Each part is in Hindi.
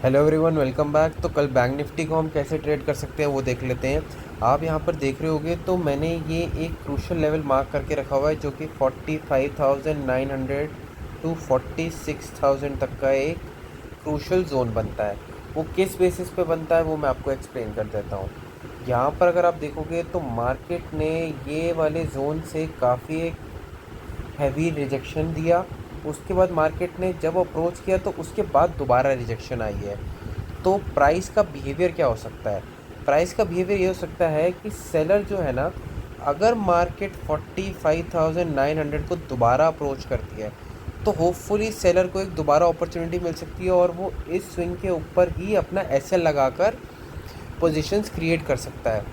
Hello everyone, welcome back. तो कल बैंक निफ्टी को हम कैसे ट्रेड कर सकते हैं वो देख लेते हैं। आप यहाँ पर देख रहे होगे तो मैंने ये एक क्रूशल लेवल मार्क करके रखा हुआ है जो कि 45,900 टू 46,000 तक का एक क्रूशल जोन बनता है। वो किस बेसिस पे बनता है वो मैं आपको एक्सप्लेन कर देता हूँ। यहाँ पर अगर आप देखोगे तो मार्केट ने ये वाले जोन से काफ़ी एक हैवी रिजेक्शन दिया। उसके बाद मार्केट ने जब अप्रोच किया तो उसके बाद दोबारा रिजेक्शन आई है। तो प्राइस का बिहेवियर क्या हो सकता है? प्राइस का बिहेवियर ये हो सकता है कि सेलर जो है ना, अगर मार्केट 45,900 को दोबारा अप्रोच करती है तो होपफुली सेलर को एक दोबारा अपॉर्चुनिटी मिल सकती है और वो इस स्विंग के ऊपर ही अपना एसएल लगाकर पोजीशंस क्रिएट कर सकता है।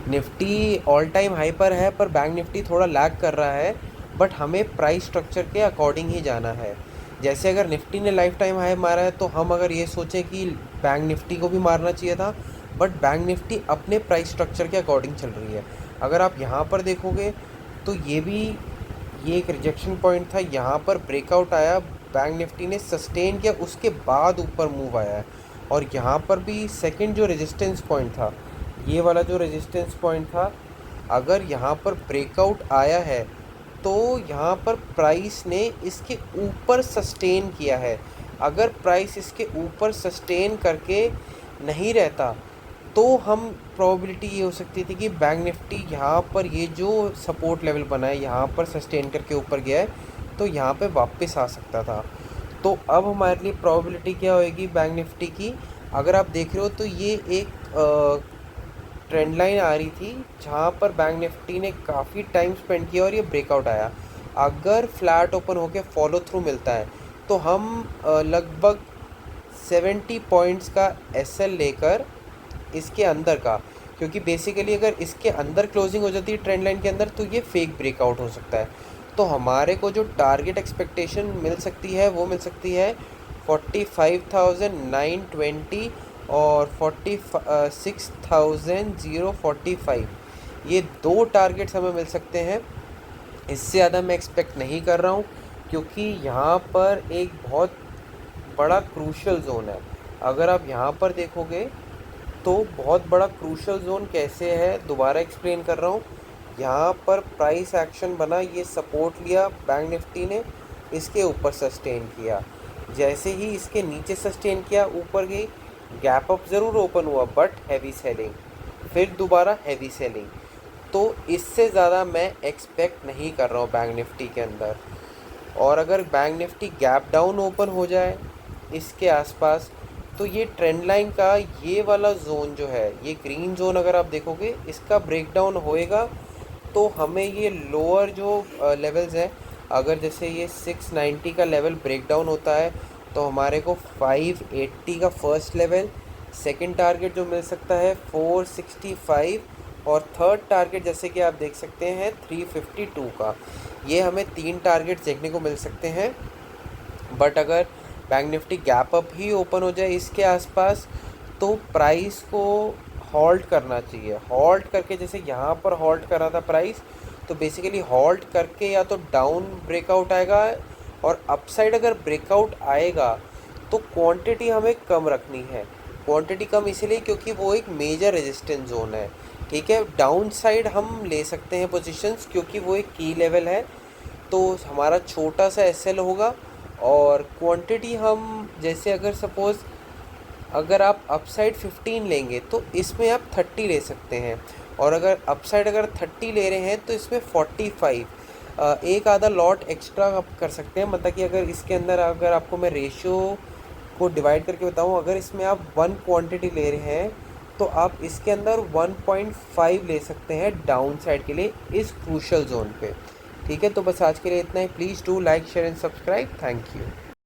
निफ्टी ऑल टाइम हाई पर है पर बैंक निफ्टी थोड़ा लैग कर रहा है। बट हमें प्राइस स्ट्रक्चर के अकॉर्डिंग ही जाना है। जैसे अगर निफ्टी ने लाइफ टाइम हाई मारा है तो हम अगर ये सोचें कि बैंक निफ्टी को भी मारना चाहिए था, बट बैंक निफ्टी अपने प्राइस स्ट्रक्चर के अकॉर्डिंग चल रही है। अगर आप यहाँ पर देखोगे तो ये एक रिजेक्शन पॉइंट था, यहाँ पर ब्रेकआउट आया, बैंक निफ्टी ने सस्टेन किया, उसके बाद ऊपर मूव आया है। और यहाँ पर भी सेकंड जो रेजिस्टेंस पॉइंट था, ये वाला जो रेजिस्टेंस पॉइंट था, अगर यहाँ पर ब्रेकआउट आया है तो यहाँ पर प्राइस ने इसके ऊपर सस्टेन किया है। अगर प्राइस इसके ऊपर सस्टेन करके नहीं रहता तो हम प्रोबेबिलिटी ये हो सकती थी कि बैंक निफ्टी यहाँ पर ये जो सपोर्ट लेवल बना है यहाँ पर सस्टेन करके ऊपर गया है तो यहाँ पे वापस आ सकता था। तो अब हमारे लिए प्रोबेबिलिटी क्या होएगी बैंक निफ्टी की? अगर आप देख रहे हो तो ये एक ट्रेंड लाइन आ रही थी जहाँ पर बैंक निफ्टी ने काफ़ी टाइम स्पेंड किया और ये ब्रेकआउट आया। अगर फ्लैट ओपन होके फॉलो थ्रू मिलता है तो हम लगभग 70 पॉइंट्स का एसएल लेकर इसके अंदर का, क्योंकि बेसिकली अगर इसके अंदर क्लोजिंग हो जाती है ट्रेंड लाइन के अंदर तो ये फेक ब्रेकआउट हो सकता है। तो हमारे को जो टारगेट एक्सपेक्टेशन मिल सकती है वो मिल सकती है 45,920 और 46,045। ये दो टारगेट्स हमें मिल सकते हैं। इससे ज़्यादा मैं एक्सपेक्ट नहीं कर रहा हूँ क्योंकि यहाँ पर एक बहुत बड़ा क्रूशल जोन है। अगर आप यहाँ पर देखोगे तो बहुत बड़ा क्रूशल जोन कैसे है, दोबारा एक्सप्लेन कर रहा हूँ। यहाँ पर प्राइस एक्शन बना, ये सपोर्ट लिया बैंक निफ्टी ने, इसके ऊपर सस्टेन किया, जैसे ही इसके नीचे सस्टेन किया ऊपर गई, गैप अप ज़रूर ओपन हुआ बट हैवी सेलिंग, फिर दोबारा हैवी सेलिंग। तो इससे ज़्यादा मैं एक्सपेक्ट नहीं कर रहा हूँ बैंक निफ्टी के अंदर। और अगर bank Nifty gap down open हो जाए इसके आसपास तो ये ट्रेंड लाइन का ये वाला जोन जो है, ये ग्रीन जोन अगर आप देखोगे इसका ब्रेकडाउन होएगा तो हमें ये लोअर जो लेवल्स हैं, अगर जैसे ये 690 का लेवल ब्रेकडाउन होता है तो हमारे को 580 का फर्स्ट लेवल, सेकंड टारगेट जो मिल सकता है 465 और थर्ड टारगेट जैसे कि आप देख सकते हैं 352 का। ये हमें तीन टारगेट देखने को मिल सकते हैं। बट अगर बैंक निफ्टी गैप अप ही ओपन हो जाए इसके आसपास तो प्राइस को हॉल्ट करना चाहिए। हॉल्ट करके, जैसे यहाँ पर हॉल्ट करा था प्राइस, तो बेसिकली हॉल्ट करके या तो डाउन ब्रेकआउट आएगा और अपसाइड अगर ब्रेकआउट आएगा तो क्वांटिटी हमें कम रखनी है। क्वांटिटी कम इसलिए क्योंकि वो एक मेजर रेजिस्टेंस जोन है। ठीक है, डाउन साइड हम ले सकते हैं पोजीशंस क्योंकि वो एक की लेवल है, तो हमारा छोटा सा एसएल होगा। और क्वांटिटी हम जैसे अगर सपोज़ अगर आप अपसाइड 15 लेंगे तो इसमें आप 30 ले सकते हैं, और अगर अपसाइड अगर 30 ले रहे हैं तो इसमें 45 एक आधा लॉट एक्स्ट्रा आप कर सकते हैं। मतलब कि अगर इसके अंदर अगर आपको मैं रेशियो को डिवाइड करके बताऊं, अगर इसमें आप 1 क्वांटिटी ले रहे हैं तो आप इसके अंदर 1.5 ले सकते हैं डाउन साइड के लिए इस क्रूशल जोन पे। ठीक है, तो बस आज के लिए इतना ही। Please do like share and subscribe. Thank you.